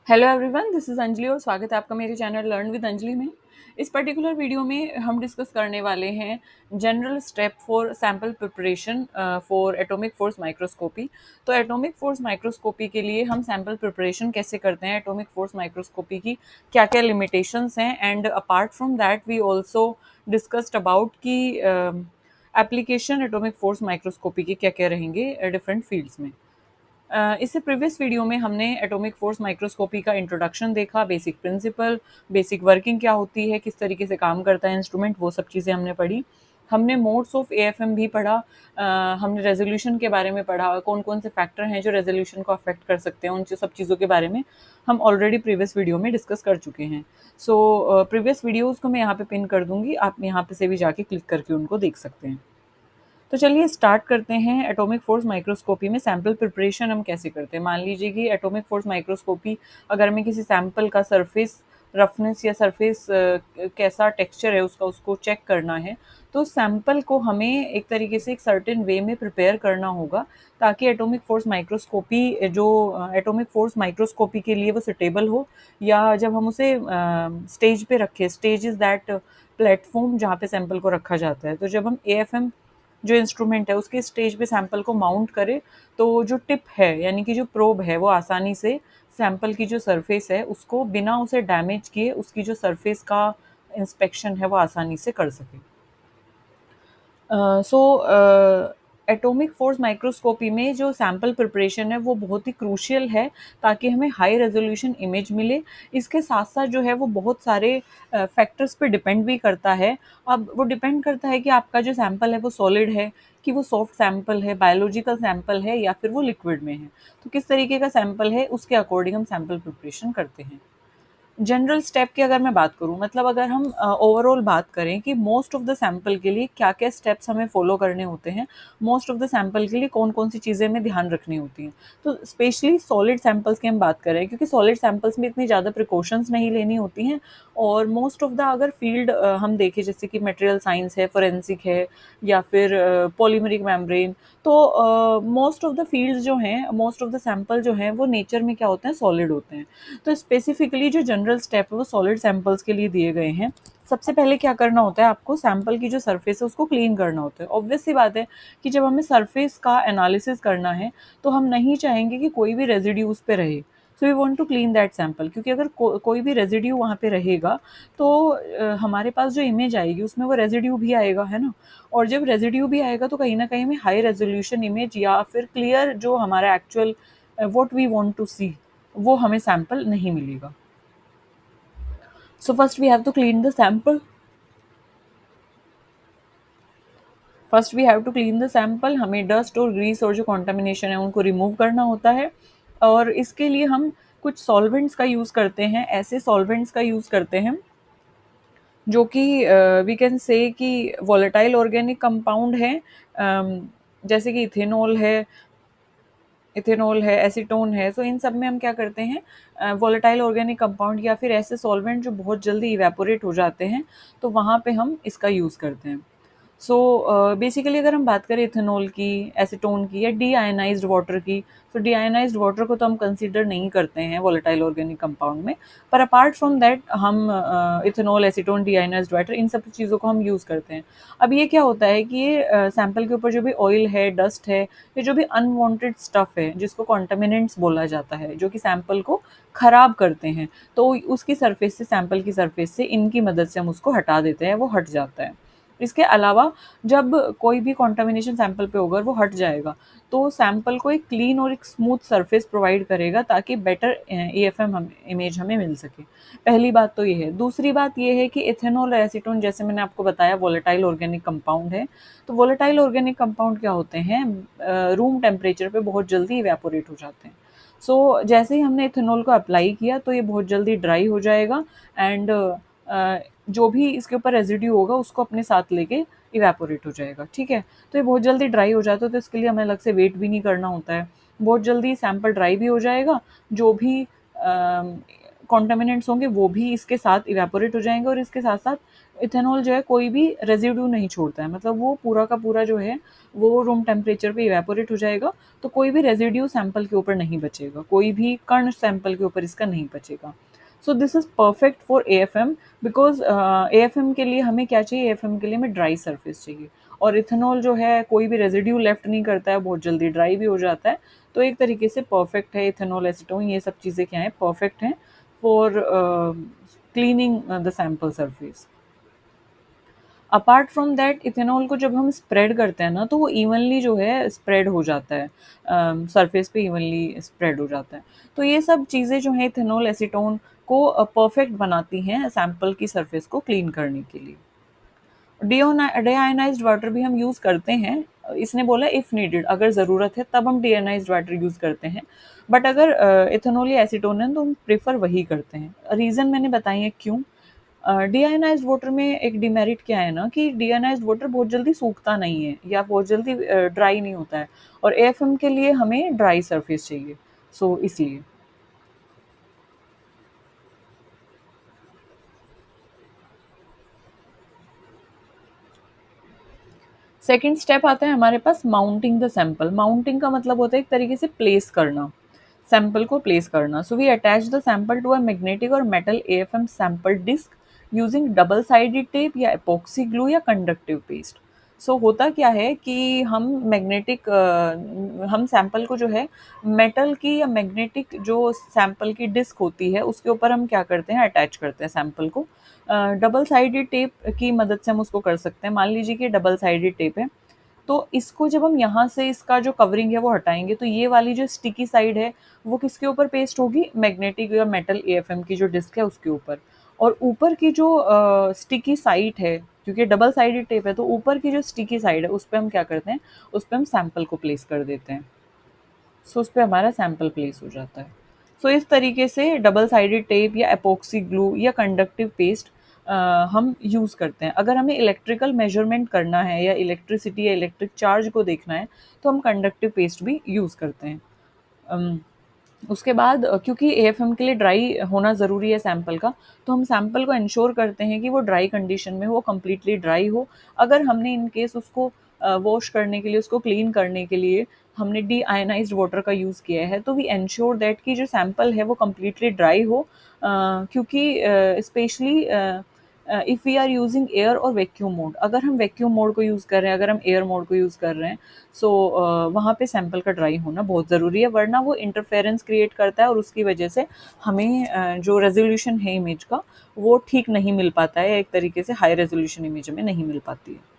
Hello everyone, this is Anjali और स्वागत है आपका मेरे चैनल लर्न विद अंजलि में। इस पर्टिकुलर वीडियो में हम डिस्कस करने वाले हैं general step for sample preparation for atomic force microscopy. तो एटॉमिक फोर्स माइक्रोस्कोपी के लिए हम सैम्पल प्रिपरेशन कैसे करते हैं, एटॉमिक फोर्स माइक्रोस्कोपी की क्या क्या लिमिटेशंस हैं, and apart from that we also discussed about की एप्लीकेशन एटॉमिक फोर्स माइक्रोस्कोपी के क्या क्या रहेंगे डिफरेंट फील्ड्स में। इससे प्रीवियस वीडियो में हमने एटॉमिक फोर्स माइक्रोस्कोपी का इंट्रोडक्शन देखा, बेसिक प्रिंसिपल, बेसिक वर्किंग क्या होती है, किस तरीके से काम करता है इंस्ट्रूमेंट, वो सब चीज़ें हमने पढ़ी। हमने मोड्स ऑफ एएफएम भी पढ़ा। हमने रेजोल्यूशन के बारे में पढ़ा, कौन कौन से फैक्टर हैं जो रेजोल्यूशन को अफेक्ट कर सकते हैं, उन सब चीज़ों के बारे में हम ऑलरेडी प्रीवियस वीडियो में डिस्कस कर चुके हैं। सो प्रीवियस वीडियोज़ को मैं यहाँ पे पिन कर दूंगी, आप यहाँ पे से भी जाके क्लिक करके उनको देख सकते हैं। तो चलिए स्टार्ट करते हैं एटॉमिक फोर्स माइक्रोस्कोपी में सैंपल प्रिपरेशन हम कैसे करते हैं। मान लीजिए कि एटॉमिक फोर्स माइक्रोस्कोपी, अगर हमें किसी सैंपल का सरफेस रफनेस या सरफेस कैसा टेक्सचर है उसका, उसको चेक करना है, तो सैंपल को हमें एक तरीके से एक सर्टेन वे में प्रिपेयर करना होगा ताकि एटॉमिक फोर्स माइक्रोस्कोपी जो एटॉमिक फोर्स माइक्रोस्कोपी के लिए वो सुटेबल हो, या जब हम उसे स्टेज पे रखें, स्टेज इज दैट प्लेटफॉर्म जहाँ पे सैंपल को रखा जाता है। तो जब हम एएफएम जो इंस्ट्रूमेंट है उसके स्टेज पे सैंपल को माउंट करे, तो जो टिप है यानी कि जो प्रोब है वो आसानी से सैंपल की जो सरफेस है उसको बिना उसे डैमेज किए उसकी जो सरफेस का इंस्पेक्शन है वो आसानी से कर सके। सो एटॉमिक फोर्स माइक्रोस्कोपी में जो सैंपल प्रिपरेशन है वो बहुत ही क्रूशियल है ताकि हमें हाई रेजोल्यूशन इमेज मिले। इसके साथ साथ जो है वो बहुत सारे फैक्टर्स पे डिपेंड भी करता है। अब वो डिपेंड करता है कि आपका जो सैंपल है वो सॉलिड है, कि वो सॉफ्ट सैंपल है, बायोलॉजिकल सैंपल है, या फिर वो लिक्विड में है। तो किस तरीके का सैंपल है उसके अकॉर्डिंग हम सैंपल प्रिपरेशन करते हैं। जनरल स्टेप की अगर मैं बात करूँ, मतलब अगर हम ओवरऑल बात करें कि मोस्ट ऑफ द सैंपल के लिए क्या क्या स्टेप्स हमें फॉलो करने होते हैं, मोस्ट ऑफ द सैंपल के लिए कौन कौन सी चीज़ें हमें ध्यान रखनी होती हैं, तो स्पेशली सॉलिड सैंपल्स की हम बात करें, क्योंकि सॉलिड सैंपल्स में इतनी ज़्यादा प्रिकॉशंस नहीं लेनी होती हैं। और मोस्ट ऑफ द अगर फील्ड हम देखें, जैसे कि मटेरियल साइंस है, फोरेंसिक है, या फिर पॉलीमरिक मेम्ब्रेन, तो मोस्ट ऑफ द फील्ड्स जो हैं, मोस्ट ऑफ द सैंपल जो हैं वो नेचर में क्या होते हैं, सॉलिड होते हैं। तो स्पेसिफिकली जो जनरल स्टेप है वो सॉलिड सैंपल्स के लिए दिए गए हैं। सबसे पहले क्या करना होता है, आपको सैंपल की जो सरफेस है उसको क्लीन करना होता है। ऑब्वियस सी बात है कि जब हमें सरफेस का एनालिसिस करना है तो हम नहीं चाहेंगे कि कोई भी रेजिड्यू उस पे रहे। So we want to clean that sample, क्योंकि अगर कोई भी रेजिड्यू वहाँ पे रहेगा तो हमारे पास जो इमेज आएगी उसमें वो रेजिड्यू भी आएगा, है ना। और जब रेजिड्यू भी आएगा तो कहीं ना कहीं हमें हाई रेजोल्यूशन इमेज या फिर क्लियर जो हमारा actual what we want to see वो हमें सैंपल नहीं मिलेगा। So first we have to clean the sample. First we have to clean the sample, हमें डस्ट और ग्रीस और जो कॉन्टामिनेशन है उनको रिमूव करना होता है। और इसके लिए हम कुछ सॉल्वेंट्स का यूज़ करते हैं, ऐसे सॉल्वेंट्स का यूज़ करते हैं जो कि वी कैन से कि वॉलेटाइल ऑर्गेनिक कंपाउंड है, जैसे कि इथेनॉल है, एसीटोन है। तो इन सब में हम क्या करते हैं, वॉलेटाइल ऑर्गेनिक कंपाउंड या फिर ऐसे सॉल्वेंट जो बहुत जल्दी इवेपोरेट हो जाते हैं, तो वहाँ पे हम इसका यूज़ करते हैं। सो बेसिकली अगर हम बात करें इथेनॉल की, एसीटोन की, या डी आयनाइज्ड वाटर की, तो डी आयनाइज्ड वाटर को तो हम कंसीडर नहीं करते हैं वॉलेटाइल ऑर्गेनिक कंपाउंड में। पर अपार्ट फ्रॉम दैट हम ethanol, acetone, deionised water, इन सब चीज़ों को हम यूज़ करते हैं। अब ये क्या होता है कि ये सैंपल के ऊपर जो भी ऑयल है, डस्ट है, ये जो भी अनवांटेड स्टफ है जिसको कॉन्टामिनेंट्स बोला जाता है, जो कि सैंपल को खराब करते हैं, तो उसकी सरफेस से, सैंपल की सरफेस से इनकी मदद से हम उसको हटा देते हैं, वो हट जाता है। इसके अलावा जब कोई भी कॉन्टामिनेशन सैंपल पे होगा वो हट जाएगा, तो सैंपल को एक क्लीन और एक स्मूथ सरफेस प्रोवाइड करेगा ताकि बेटर एएफएम हम इमेज हमें मिल सके। पहली बात तो ये है। दूसरी बात ये है कि इथेनॉल और एसीटोन, जैसे मैंने आपको बताया, वॉलेटाइल ऑर्गेनिक कंपाउंड है। तो वॉलेटाइल ऑर्गेनिक कंपाउंड क्या होते हैं, रूम टेम्परेचर पे बहुत जल्दी इवेपोरेट हो जाते हैं। सो जैसे ही हमने इथेनॉल को अप्लाई किया तो ये बहुत जल्दी ड्राई हो जाएगा, एंड जो भी इसके ऊपर रेजिड्यू होगा उसको अपने साथ लेके इवेपोरेट हो जाएगा, ठीक है। तो ये बहुत जल्दी ड्राई हो जाता है, तो इसके लिए हमें अलग से वेट भी नहीं करना होता है, बहुत जल्दी सैंपल ड्राई भी हो जाएगा। जो भी कॉन्टामिनेंट्स होंगे वो भी इसके साथ इवेपोरेट हो जाएंगे, और इसके साथ साथ इथेनॉल जो है कोई भी रेजिड्यू नहीं छोड़ता है, मतलब वो पूरा का पूरा जो है वो रूम टेम्परेचर पे इवेपोरेट हो जाएगा। तो कोई भी रेजिड्यू सैंपल के ऊपर नहीं बचेगा, कोई भी कण सैंपल के ऊपर इसका नहीं बचेगा। सो this is perfect for AFM, because AFM के लिए हमें क्या चाहिए, एएफएम के लिए हमें ड्राई सरफेस चाहिए, और इथेनॉल जो है कोई भी रेजिड्यू लेफ्ट नहीं करता है, बहुत जल्दी ड्राई भी हो जाता है। तो एक तरीके से परफेक्ट है इथेनॉल, एसीटोन, ये सब चीज़ें क्या है, परफेक्ट हैं for cleaning the sample surface. Apart from that, ethanol को जब हम स्प्रेड करते हैं ना, तो वो इवनली जो है स्प्रेड हो जाता है, सरफेस पे इवनली स्प्रेड हो जाता है। तो ये सब चीज़ें जो है इथेनॉल एसीटोन को परफेक्ट बनाती हैं सैंपल की सरफेस को क्लीन करने के लिए। डीआयोनाइज्ड वाटर भी हम यूज़ करते हैं, इसने बोला इफ़ नीडेड, अगर ज़रूरत है तब हम डीआयोनाइज्ड वाटर यूज़ करते हैं। बट अगर इथेनॉल या एसीटोन है तो हम प्रेफर वही करते हैं। रीज़न मैंने बताई है क्यों। डीआयोनाइज्ड वाटर में एक डिमेरिट क्या है ना, कि डीआयोनाइज्ड वाटर बहुत जल्दी सूखता नहीं है या बहुत जल्दी ड्राई नहीं होता है, और एएफएम के लिए हमें ड्राई सरफेस चाहिए, सो इसलिए। सेकंड स्टेप आता है हमारे पास माउंटिंग द सैंपल। माउंटिंग का मतलब होता है एक तरीके से प्लेस करना, सैंपल को प्लेस करना। So we attach the sample to a magnetic और metal AFM sample disk using double sided tape या एपॉक्सी ग्लू या कंडक्टिव पेस्ट। सो होता क्या है कि हम मैग्नेटिक, हम सैंपल को जो है मेटल की या मैग्नेटिक जो सैंपल की डिस्क होती है उसके ऊपर हम क्या करते हैं, अटैच करते हैं सैंपल को। डबल साइडेड टेप की मदद से हम उसको कर सकते हैं। मान लीजिए कि डबल साइडेड टेप है, तो इसको जब हम यहाँ से इसका जो कवरिंग है वो हटाएंगे, तो ये वाली जो स्टिकी साइड है वो किसके ऊपर पेस्ट होगी, मैग्नेटिक या मेटल एएफएम की जो डिस्क है उसके ऊपर। और ऊपर की जो स्टिकी साइड है, क्योंकि डबल साइडेड टेप है, तो ऊपर की जो स्टिकी साइड है उस पर हम क्या करते हैं, उस पर हम सैंपल को प्लेस कर देते हैं। सो उस पे हमारा सैंपल प्लेस हो जाता है। सो इस तरीके से डबल साइडेड टेप या एपॉक्सी ग्लू या कंडक्टिव पेस्ट हम यूज़ करते हैं। अगर हमें इलेक्ट्रिकल मेजरमेंट करना है या इलेक्ट्रिसिटी या इलेक्ट्रिक चार्ज को देखना है, तो हम कंडक्टिव पेस्ट भी यूज़ करते हैं। अम, उसके बाद क्योंकि एएफएम के लिए ड्राई होना ज़रूरी है सैंपल का, तो हम सैंपल को इंश्योर करते हैं कि वो ड्राई कंडीशन में हो, कम्प्लीटली ड्राई हो। अगर हमने इन केस उसको वॉश करने के लिए, उसको क्लीन करने के लिए हमने डी आयनाइज्ड वाटर का यूज़ किया है, तो वी एंश्योर दैट कि जो सैंपल है वो कम्प्लीटली ड्राई हो। क्योंकि specially if we are using air और वैक्यूम मोड, अगर हम वैक्यूम मोड को यूज़ कर रहे हैं, अगर हम एयर मोड को यूज़ कर रहे हैं, सो वहाँ पे सैंपल का ड्राई होना बहुत ज़रूरी है, वरना वो इंटरफेरेंस क्रिएट करता है और उसकी वजह से हमें जो रेजोल्यूशन है इमेज का वो ठीक नहीं मिल पाता है, एक तरीके से हाई रेजोल्यूशन इमेज हमें नहीं मिल पाती है।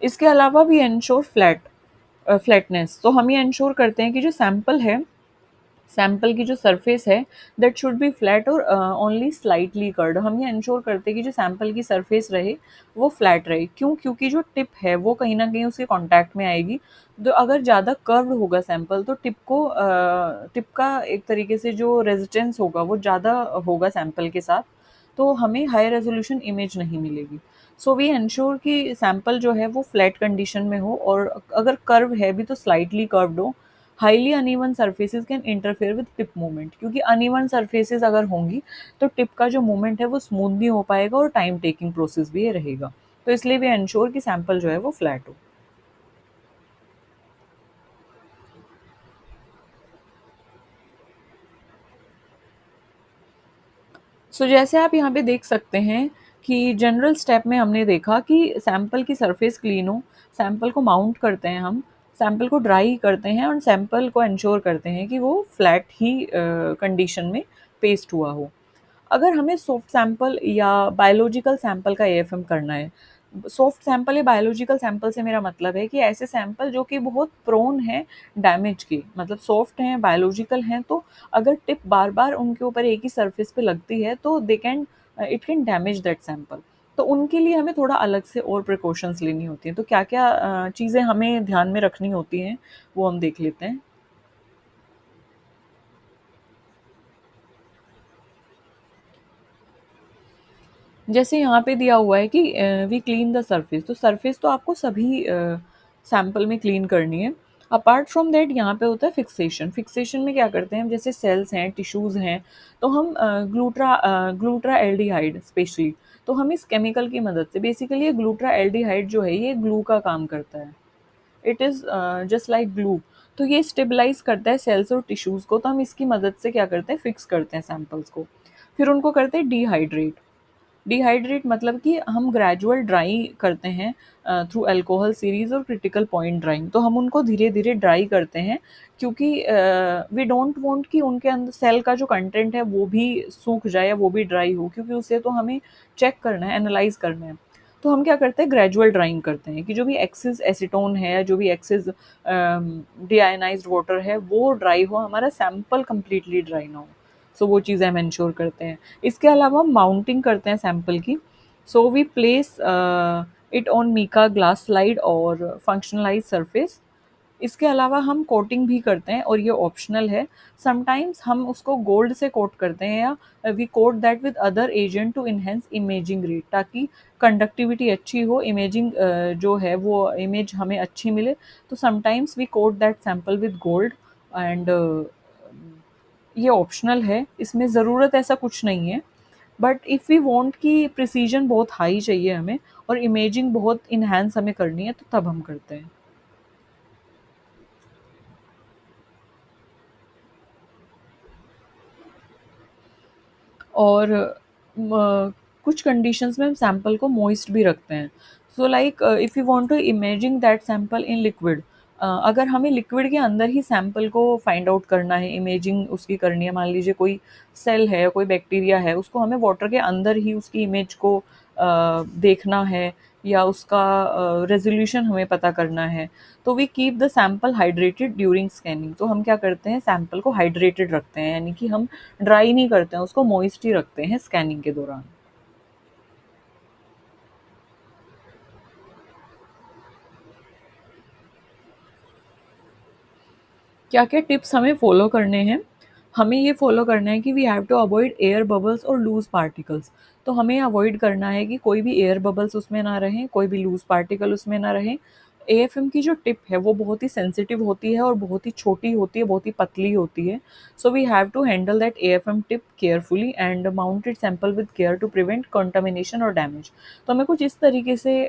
इसके अलावा भी इंश्योर फ्लैटनेस, तो हम ये इंश्योर करते हैं कि जो सैंपल है, सैंपल की जो सरफेस है, दैट शुड बी फ्लैट और ओनली स्लाइटली कर्ड। हम ये इंश्योर करते हैं कि जो सैंपल की सरफेस रहे वो फ्लैट रहे। क्यों? क्योंकि जो टिप है वो कहीं ना कहीं उसके कांटेक्ट में आएगी। तो अगर ज़्यादा कर्व्ड होगा सैंपल, तो टिप का एक तरीके से जो रेजिस्टेंस होगा वो ज़्यादा होगा सैंपल के साथ, तो हमें हाई रेजोल्यूशन इमेज नहीं मिलेगी। सो वी इंश्योर कि सैंपल जो है वो फ्लैट कंडीशन में हो, और अगर कर्व है भी तो स्लाइटली कर्व्ड हो। Highly uneven surfaces can interfere with tip movement, क्योंकि अनइवन सर्फेसेज अगर होंगी तो टिप का जो मूवमेंट है वो स्मूथ नहीं हो पाएगा और टाइम टेकिंग प्रोसेस भी ये रहेगा। तो इसलिए वी इंश्योर कि सैंपल जो है वो फ्लैट हो। सो जैसे आप यहाँ पे देख सकते हैं कि जनरल स्टेप में हमने देखा कि सैंपल की सरफेस क्लीन हो, सैंपल को माउंट करते हैं हम, सैंपल को ड्राई करते हैं और सैंपल को इंश्योर करते हैं कि वो फ्लैट ही कंडीशन में पेस्ट हुआ हो। अगर हमें सॉफ्ट सैंपल या बायोलॉजिकल सैंपल का एएफएम करना है, सॉफ्ट सैंपल या बायोलॉजिकल सैंपल से मेरा मतलब है कि ऐसे सैंपल जो कि बहुत प्रोन है डैमेज के, मतलब सॉफ्ट हैं, बायोलॉजिकल हैं, तो अगर टिप बार बार उनके ऊपर एक ही सरफेस पे लगती है तो they can, it can damage that sample. तो उनके लिए हमें थोड़ा अलग से और प्रिकॉशंस लेनी होती हैं। तो क्या क्या चीज़ें हमें ध्यान में रखनी होती हैं वो हम देख लेते हैं। जैसे यहाँ पे दिया हुआ है कि वी क्लीन द सरफेस, तो सरफेस तो आपको सभी सैंपल में क्लीन करनी है। अपार्ट फ्रॉम दैट यहाँ पे होता है फिक्सेशन। फिक्सेशन में क्या करते हैं हम, जैसे सेल्स हैं, टिश्यूज़ हैं, तो हम ग्लूट्रा एल्डिहाइड स्पेशली, तो हम इस केमिकल की मदद से, बेसिकली ये ग्लूट्रा एल्डिहाइड जो है ये ग्लू का काम करता है। It is just like glue. तो ये स्टेबलाइज करता है सेल्स और टिश्यूज़ को, तो हम इसकी मदद से क्या करते हैं, फिक्स करते हैं सैंपल्स को। फिर उनको करते हैं डिहाइड्रेट। डिहाइड्रेट मतलब कि हम ग्रेजुअल ड्राई करते हैं थ्रू अल्कोहल सीरीज और क्रिटिकल पॉइंट ड्राइंग, तो हम उनको धीरे धीरे ड्राई करते हैं, क्योंकि वी डोंट वांट कि उनके अंदर सेल का जो कंटेंट है वो भी सूख जाए या वो भी ड्राई हो, क्योंकि उसे तो हमें चेक करना है, एनालाइज करना है। तो हम क्या करते हैं, ग्रेजुअल ड्राइंग करते हैं कि जो भी एक्सेस एसीटोन है या जो भी एक्सेस डीआयनाइज्ड वाटर है वो ड्राई हो, हमारा सैंपल कंप्लीटली ड्राई ना हो। सो वो चीज़ें हम इंश्योर करते हैं। इसके अलावा माउंटिंग करते हैं सैंपल की। So we place it on mica glass slide और फंक्शनलाइज सरफेस। इसके अलावा हम कोटिंग भी करते हैं और ये ऑप्शनल है। समटाइम्स हम उसको गोल्ड से कोट करते हैं या we coat that with other agent to enhance imaging rate, ताकि कंडक्टिविटी अच्छी हो, इमेजिंग जो है वो इमेज हमें अच्छी मिले। तो sometimes we coat that sample with gold and ये ऑप्शनल है, इसमें ज़रूरत ऐसा कुछ नहीं है। बट इफ़ वी वांट कि प्रिसीजन बहुत हाई चाहिए हमें और इमेजिंग बहुत इन्हांस हमें करनी है, तो तब हम करते हैं। और कुछ कंडीशंस में हम सैंपल को मॉइस्ट भी रखते हैं। So like if you want to imaging that sample in liquid, अगर हमें लिक्विड के अंदर ही सैंपल को फाइंड आउट करना है, इमेजिंग उसकी करनी है, मान लीजिए कोई सेल है, कोई बैक्टीरिया है, उसको हमें वाटर के अंदर ही उसकी इमेज को देखना है या उसका रेजोल्यूशन हमें पता करना है, तो we keep the sample hydrated during scanning. तो हम क्या करते हैं, सैंपल को हाइड्रेटेड रखते हैं, यानी कि हम ड्राई नहीं करते हैं उसको, मॉइस्ट ही रखते हैं स्कैनिंग के दौरान। क्या क्या टिप्स हमें फॉलो करने हैं, हमें ये फॉलो करना है कि we have to avoid air bubbles और लूज पार्टिकल्स। तो हमें अवॉइड करना है कि कोई भी एयर बबल्स उसमें ना रहें, कोई भी लूज पार्टिकल उसमें ना रहें। एएफएम की जो टिप है वो बहुत ही सेंसिटिव होती है और बहुत ही छोटी होती है, बहुत ही पतली होती है। So we have to handle that AFM tip carefully and mounted sample with care to prevent contamination और डैमेज। तो हमें कुछ इस तरीके से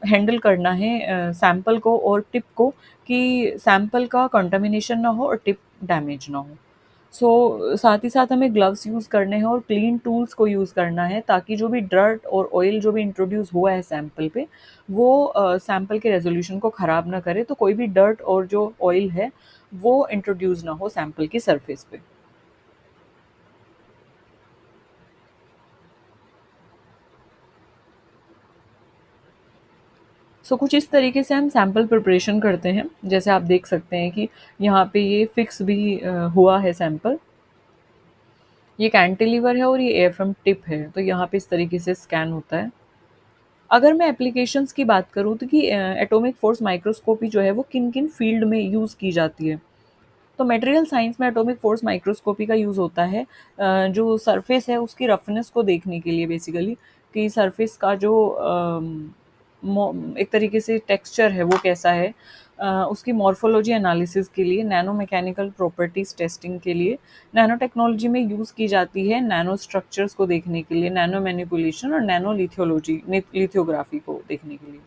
हैंडल करना है सैंपल को और टिप को, कि सैंपल का कंटामिनेशन ना हो और टिप डैमेज ना हो। सो साथ ही साथ हमें ग्लव्स यूज़ करने हैं और क्लीन टूल्स को यूज़ करना है, ताकि जो भी डर्ट और ऑयल जो भी इंट्रोड्यूस हुआ है सैंपल पे, वो सैंपल के रेजोल्यूशन को ख़राब ना करे, तो कोई भी डर्ट और जो ऑयल है वो इंट्रोड्यूस ना हो सैंपल की सरफेस पे। सो कुछ इस तरीके से हम सैंपल प्रिपरेशन करते हैं। जैसे आप देख सकते हैं कि यहाँ पे ये फिक्स भी हुआ है सैंपल, ये कैंटिलीवर है और ये एएफएम टिप है, तो यहाँ पे इस तरीके से स्कैन होता है। अगर मैं एप्लीकेशंस की बात करूँ तो कि एटॉमिक फोर्स माइक्रोस्कोपी जो है वो किन किन फील्ड में यूज़ की जाती है, तो मटेरियल साइंस में एटॉमिक फोर्स माइक्रोस्कोपी का यूज़ होता है जो सरफेस है उसकी रफनेस को देखने के लिए, बेसिकली कि सरफेस का जो एक तरीके से टेक्सचर है वो कैसा है, उसकी मॉर्फोलॉजी एनालिसिस के लिए, नैनो मैकेनिकल प्रॉपर्टीज टेस्टिंग के लिए। नैनो टेक्नोलॉजी में यूज़ की जाती है नैनो स्ट्रक्चर्स को देखने के लिए, नैनो मैनिपुलेशन और नैनो लिथोलॉजी लिथोग्राफी को देखने के लिए।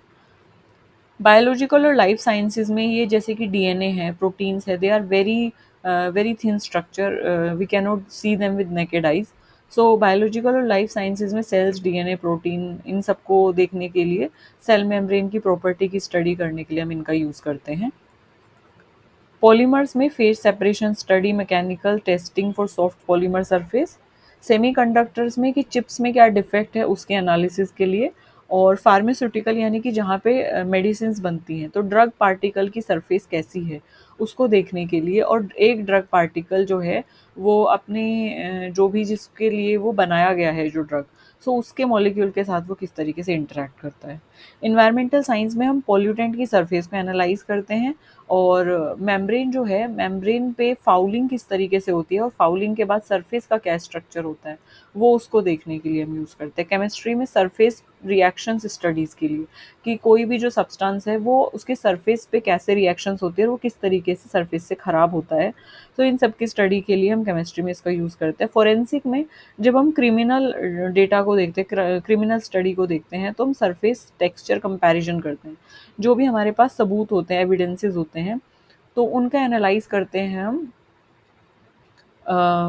बायोलॉजिकल और लाइफ साइंसेज में ये जैसे कि डीएनए है, प्रोटीन्स है, they are very very thin structure, we can not see them with naked eyes. So biological और लाइफ साइंसेज में सेल्स, डीएनए, प्रोटीन, इन सबको देखने के लिए, सेल मेम्ब्रेन की प्रॉपर्टी की स्टडी करने के लिए हम इनका यूज़ करते हैं। पॉलीमर्स में phase separation study, mechanical testing for soft polymer surface. Semiconductors में कि चिप्स में क्या डिफेक्ट है उसके एनालिसिस के लिए। और फार्मास्यूटिकल यानी कि जहाँ पे मेडिसिन्स बनती हैं, तो ड्रग पार्टिकल की सरफेस कैसी है उसको देखने के लिए, और एक ड्रग पार्टिकल जो है वो अपने जो भी जिसके लिए वो बनाया गया है जो ड्रग, सो उसके मॉलिक्यूल के साथ वो किस तरीके से इंटरेक्ट करता है। इन्वायरमेंटल साइंस में हम पॉल्यूटेंट की सरफेस को एनालाइज करते हैं और मेम्ब्रेन जो है, मेम्ब्रेन पे फाउलिंग किस तरीके से होती है और फाउलिंग के बाद सरफेस का क्या स्ट्रक्चर होता है, वो उसको देखने के लिए हम यूज़ करते हैं। केमिस्ट्री में सरफेस रिएक्शंस स्टडीज़ के लिए, कि कोई भी जो सब्सटेंस है वो उसके सरफेस पे कैसे रिएक्शंस होती है और वो किस तरीके से सरफेस से ख़राब होता है, तो इन सब की स्टडी के लिए हम केमिस्ट्री में इसका यूज़ करते हैं। फोरेंसिक में जब हम क्रिमिनल डेटा को देखते हैं, क्रिमिनल स्टडी को देखते हैं, तो हम सरफेस टेक्सचर कंपैरिजन करते हैं। जो भी हमारे पास सबूत होते हैं, एविडेंसेस होते हैं, तो उनका एनालाइज करते हैं हम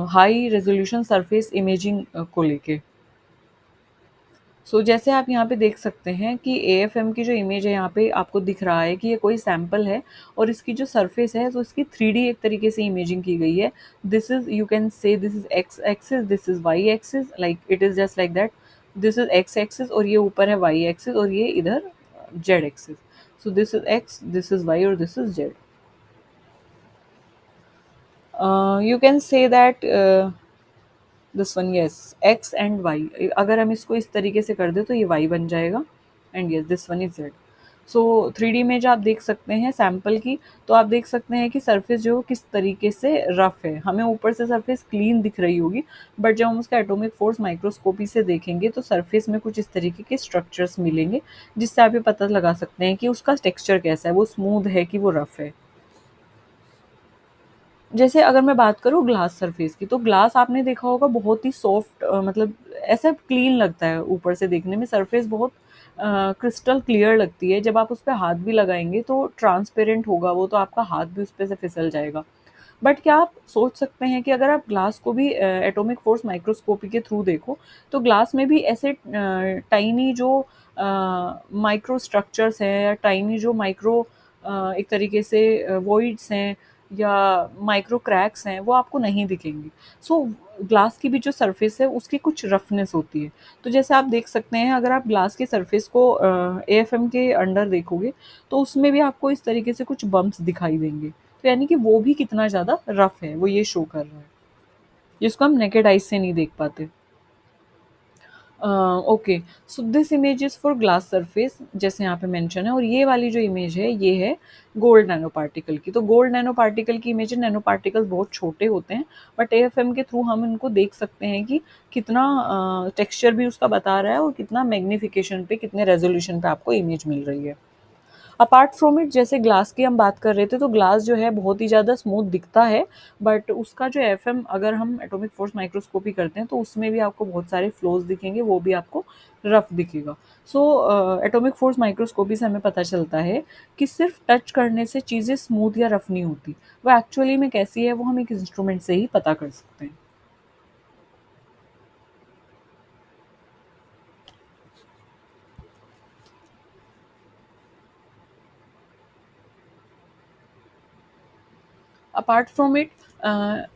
हाई रेजोल्यूशन सरफेस इमेजिंग को लेके। जैसे आप यहाँ पे देख सकते हैं कि एएफएम की जो इमेज है, यहाँ पे आपको दिख रहा है कि ये कोई सैंपल है और इसकी जो सरफेस है, तो इसकी 3D एक तरीके से इमेजिंग की गई है। This is, you can say this is x axis, this is y axis, like it is just like that. This is x axis और ये ऊपर है वाई एक्सिस और ये इधर z axis. So this is x, this is y और this is z. You can say that this one, yes, x and y. अगर हम इसको इस तरीके से कर दे तो ये वाई बन जाएगा, and yes this one is Z. So 3D image आप देख सकते हैं सैंपल की, तो आप देख सकते हैं कि सरफेस जो किस तरीके से रफ है। हमें ऊपर से सरफेस क्लीन दिख रही होगी, बट जब हम उसका एटॉमिक फोर्स माइक्रोस्कोपी से देखेंगे तो सरफेस में कुछ इस तरीके के स्ट्रक्चर्स मिलेंगे, जिससे आप ये पता लगा सकते हैं कि उसका टेक्सचर कैसा है, वो स्मूथ है कि वो रफ है। जैसे अगर मैं बात करूँ ग्लास सरफेस की, तो ग्लास आपने देखा होगा बहुत ही सॉफ्ट, मतलब ऐसा क्लीन लगता है ऊपर से देखने में, सरफेस बहुत क्रिस्टल क्लियर लगती है। जब आप उस पे हाथ भी लगाएँगे तो ट्रांसपेरेंट होगा वो, तो आपका हाथ भी उस पे से फिसल जाएगा। बट क्या आप सोच सकते हैं कि अगर आप ग्लास को भी एटॉमिक फोर्स माइक्रोस्कोपी के थ्रू देखो, तो ग्लास में भी ऐसे टाइनी जो माइक्रो स्ट्रक्चर्स हैं, या टाइनी जो माइक्रो एक तरीके से वॉइड्स हैं या माइक्रो क्रैक्स हैं, वो आपको नहीं दिखेंगे। सो ग्लास की भी जो सरफेस है उसकी कुछ रफनेस होती है। तो जैसे आप देख सकते हैं, अगर आप ग्लास के सरफेस को एएफएम के अंडर देखोगे, तो उसमें भी आपको इस तरीके से कुछ बम्प्स दिखाई देंगे। तो यानी कि वो भी कितना ज़्यादा रफ है, वो ये शो कर रहा है, जिसको हम नेकेड आइज से नहीं देख पाते। Okay, so this image is for glass surface, जैसे यहाँ पे मेंशन है। और ये वाली जो इमेज है, ये है गोल्ड नैनो पार्टिकल की। तो गोल्ड नैनो पार्टिकल की इमेज है, नैनो पार्टिकल्स बहुत छोटे होते हैं, बट एएफएम के थ्रू हम इनको देख सकते हैं कि कितना टेक्सचर भी उसका बता रहा है और कितना मैग्नीफिकेशन पे, कितने रेजोल्यूशन पे आपको इमेज मिल रही है। अपार्ट फ्रॉम इट, जैसे ग्लास की हम बात कर रहे थे, तो ग्लास जो है बहुत ही ज़्यादा स्मूथ दिखता है, बट उसका जो एफएम, अगर हम एटॉमिक फोर्स माइक्रोस्कोपी करते हैं, तो उसमें भी आपको बहुत सारे फ्लोज दिखेंगे, वो भी आपको रफ दिखेगा। सो एटॉमिक फोर्स माइक्रोस्कोपी से हमें पता चलता है कि सिर्फ टच करने से चीज़ें स्मूथ या रफ नहीं होती, वो एक्चुअली में कैसी है वो हम एक इंस्ट्रूमेंट से ही पता कर सकते हैं। Apart from it,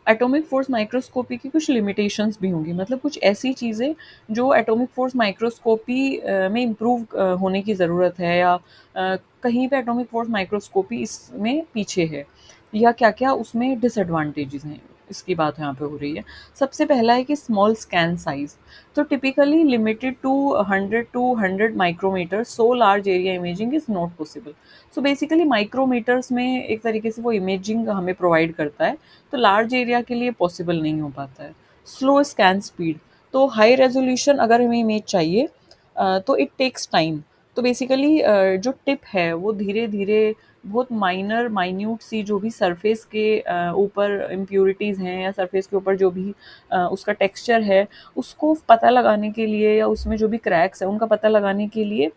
atomic force microscopy की कुछ लिमिटेशंस भी होंगी, मतलब कुछ ऐसी चीज़ें जो एटॉमिक फोर्स माइक्रोस्कोपी में इम्प्रूव होने की ज़रूरत है, या कहीं पे एटॉमिक फोर्स माइक्रोस्कोपी इसमें पीछे है, या क्या क्या उसमें डिसएडवांटेजेस हैं, इसकी बात यहाँ पे हो रही है। सबसे पहला है कि स्मॉल स्कैन साइज, तो typically limited to 100 micrometer, so large area imaging is not possible. So basically micrometers में एक तरीके से वो इमेजिंग हमें प्रोवाइड करता है, तो लार्ज एरिया के लिए पॉसिबल नहीं हो पाता है। स्लो स्कैन स्पीड, तो हाई रेजोल्यूशन अगर हमें इमेज चाहिए, तो इट टेक्स टाइम। तो बेसिकली जो टिप है वो धीरे धीरे, बहुत माइनर माइन्यूट सी जो भी सरफेस के ऊपर इम्प्योरिटीज़ हैं, या सरफेस के ऊपर जो भी उसका टेक्सचर है, उसको पता लगाने के लिए, या उसमें जो भी क्रैक्स हैं उनका पता लगाने के लिए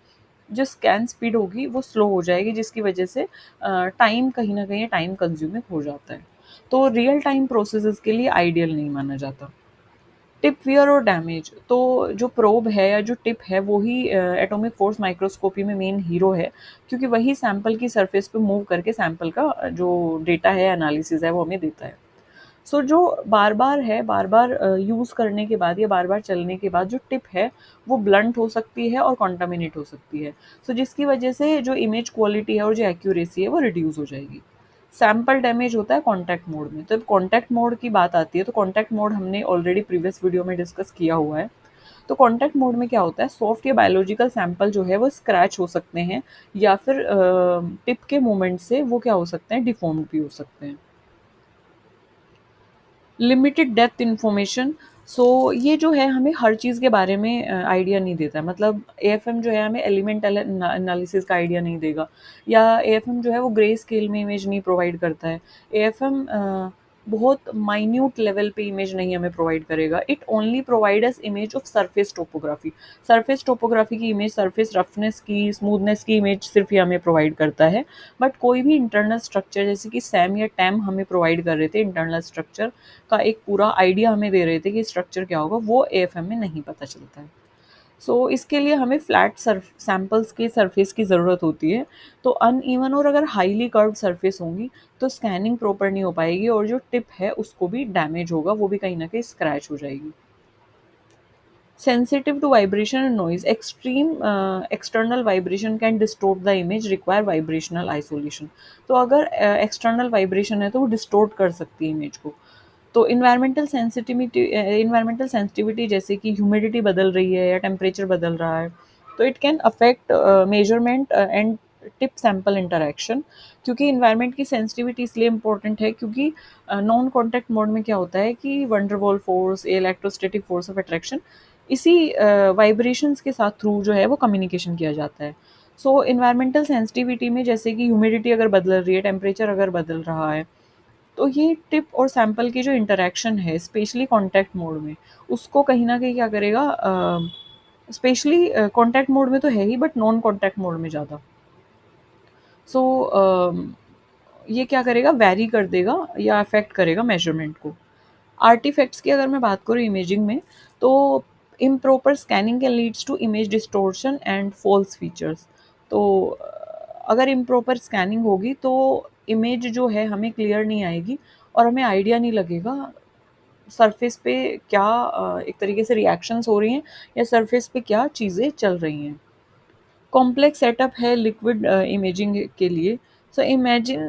जो स्कैन स्पीड होगी वो स्लो हो जाएगी, जिसकी वजह से टाइम कहीं ना कहीं टाइम कंज्यूमिंग हो जाता है। तो रियल टाइम प्रोसेसेस के लिए आइडियल नहीं माना जाता। टिप वियर और डैमेज, तो जो प्रोब है या जो टिप है वो ही एटॉमिक फोर्स माइक्रोस्कोपी में मेन हीरो है, क्योंकि वही सैंपल की सरफेस पे मूव करके सैंपल का जो डेटा है, एनालिसिस है, वो हमें देता है। जो बार बार है, बार बार यूज़ करने के बाद या बार बार चलने के बाद जो टिप है वो ब्लंट हो सकती है और कॉन्टामिनेट हो सकती है। जिसकी वजह से जो इमेज क्वालिटी है और जो एक्यूरेसी है वो रिड्यूस हो जाएगी। सैंपल डैमेज होता है कॉन्टैक्ट मोड में। तो कॉन्टैक्ट मोड की बात आती है, तो कॉन्टैक्ट मोड हमने ऑलरेडी प्रीवियस वीडियो में डिस्कस किया हुआ है। तो कॉन्टैक्ट मोड में क्या होता है, सॉफ्ट या बायोलॉजिकल सैंपल जो है वो स्क्रैच हो सकते हैं, या फिर टिप के मूवमेंट से वो क्या हो सकते हैं, डिफॉर्म्ड भी हो सकते हैं। लिमिटेड डेप्थ इन्फॉर्मेशन, सो ये जो है हमें हर चीज़ के बारे में आइडिया नहीं देता है। मतलब एएफएम जो है हमें एलिमेंटल एनालिसिस का आइडिया नहीं देगा, या एएफएम जो है वो ग्रे स्केल में इमेज नहीं प्रोवाइड करता है। एएफएम बहुत माइन्यूट लेवल पे इमेज नहीं हमें प्रोवाइड करेगा। It only provide us image of surface topography. Surface topography की इमेज, सरफेस रफनेस की, स्मूथनेस की इमेज सिर्फ ये हमें प्रोवाइड करता है। बट कोई भी इंटरनल स्ट्रक्चर, जैसे कि सैम या टैम हमें प्रोवाइड कर रहे थे, इंटरनल स्ट्रक्चर का एक पूरा आइडिया हमें दे रहे थे कि स्ट्रक्चर क्या होगा, वो एएफएम में नहीं पता चलता है। सो इसके लिए हमें फ्लैट सैंपल्स के सरफेस की ज़रूरत होती है। तो अनइवन और अगर हाईली कर्व्ड सरफेस होंगी तो स्कैनिंग प्रॉपर नहीं हो पाएगी, और जो टिप है उसको भी डैमेज होगा, वो भी कहीं ना कहीं स्क्रैच हो जाएगी। Sensitive to vibration and noise. Extreme external vibration can distort the image, require vibrational isolation. तो अगर external vibration है तो वो distort कर सकती है इमेज को। तो इन्वायरमेंटल सेंसिटिविटी जैसे कि ह्यूमिडिटी बदल रही है या टेम्परेचर बदल रहा है, तो it can affect measurement and tip sample interaction. क्योंकि इन्वायरमेंट की सेंसिटिविटी इसलिए इंपॉर्टेंट है क्योंकि नॉन कॉन्टैक्ट मोड में क्या होता है कि van der Waals force, electrostatic force of attraction, इसी वाइब्रेशंस के साथ थ्रू जो है वो कम्युनिकेशन किया जाता है। सो इन्वायरमेंटल सेंसिटिविटी में जैसे कि ह्यूमिडिटी अगर बदल रही है, टेम्परेचर अगर बदल रहा है, तो ये टिप और सैंपल की जो इंटरेक्शन है स्पेशली कॉन्टैक्ट मोड में, उसको कहीं ना कहीं क्या करेगा, स्पेशली कॉन्टैक्ट मोड में तो है ही, बट नॉन कॉन्टैक्ट मोड में ज़्यादा। सो ये क्या करेगा, वैरी कर देगा या अफेक्ट करेगा मेजरमेंट को। आर्टिफैक्ट्स की अगर मैं बात करूँ इमेजिंग में, तो improper scanning can leads to image distortion and false features. तो अगर इम्प्रॉपर स्कैनिंग होगी तो इमेज जो है हमें क्लियर नहीं आएगी, और हमें आइडिया नहीं लगेगा सरफेस पे क्या एक तरीके से रिएक्शंस हो रही हैं, या सरफेस पे क्या चीज़ें चल रही हैं। कॉम्प्लेक्स सेटअप है लिक्विड इमेजिंग के लिए। So imagine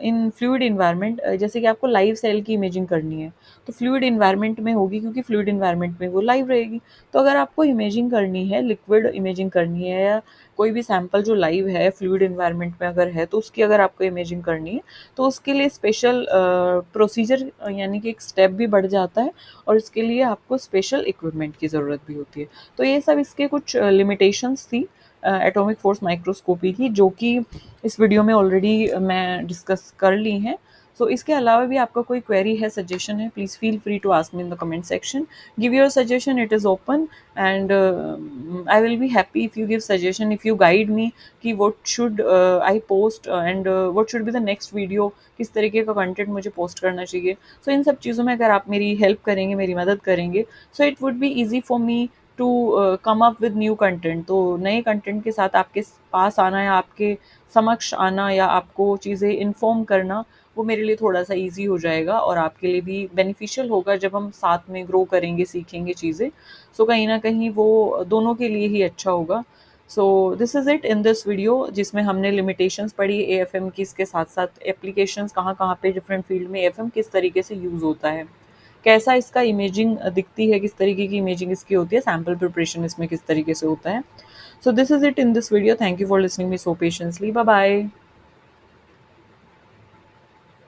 in fluid environment, जैसे कि आपको लाइव सेल की इमेजिंग करनी है तो फ्लूइड इन्वायरमेंट में होगी, क्योंकि फ्लूइड इन्वायरमेंट में वो लाइव रहेगी। तो अगर आपको इमेजिंग करनी है, लिक्विड इमेजिंग करनी है, या कोई भी सैंपल जो लाइव है फ्लूइड इन्वायरमेंट में अगर है, तो उसकी अगर आपको इमेजिंग करनी है, तो उसके लिए स्पेशल प्रोसीजर यानी कि एक स्टेप भी बढ़ जाता है, और इसके लिए आपको स्पेशल इक्विपमेंट की ज़रूरत भी होती है। तो ये सब इसके कुछ लिमिटेशंस थी एटॉमिक फोर्स माइक्रोस्कोपी की, जो कि इस वीडियो में ऑलरेडी मैं डिस्कस कर ली हैं। सो इसके अलावा भी आपका कोई क्वेरी है, सजेशन है, please feel free to ask me in the comment section. Give your suggestion, it is open, and I will be happy if you give suggestion, if you guide me कि what should I post, and what should be the next video, किस तरीके का content मुझे post करना चाहिए। सो इन सब चीज़ों में अगर आप मेरी हेल्प करेंगे, मेरी मदद करेंगे, so it would be easy for me to come up with new content. तो नए कंटेंट के साथ आपके पास आना, या आपके समक्ष आना, या आपको चीज़ें इन्फॉर्म करना, वो मेरे लिए थोड़ा सा ईजी हो जाएगा, और आपके लिए भी बेनिफिशियल होगा जब हम साथ में ग्रो करेंगे, सीखेंगे चीज़ें। सो कहीं ना कहीं वो दोनों के लिए ही अच्छा होगा। So this is it in this video, जिसमें हमने लिमिटेशंस पढ़ी एएफएम की, इसके साथ साथ एप्लीकेशंस कहाँ कहाँ पे डिफरेंट फील्ड में एएफएम किस तरीके से यूज़ होता है, कैसा इसका इमेजिंग दिखती है, किस तरीके की इमेजिंग इसकी होती है, सैम्पल प्रिपरेशन इसमें किस तरीके से होता है। So this is it in this video, thank you for listening me so patiently, bye bye.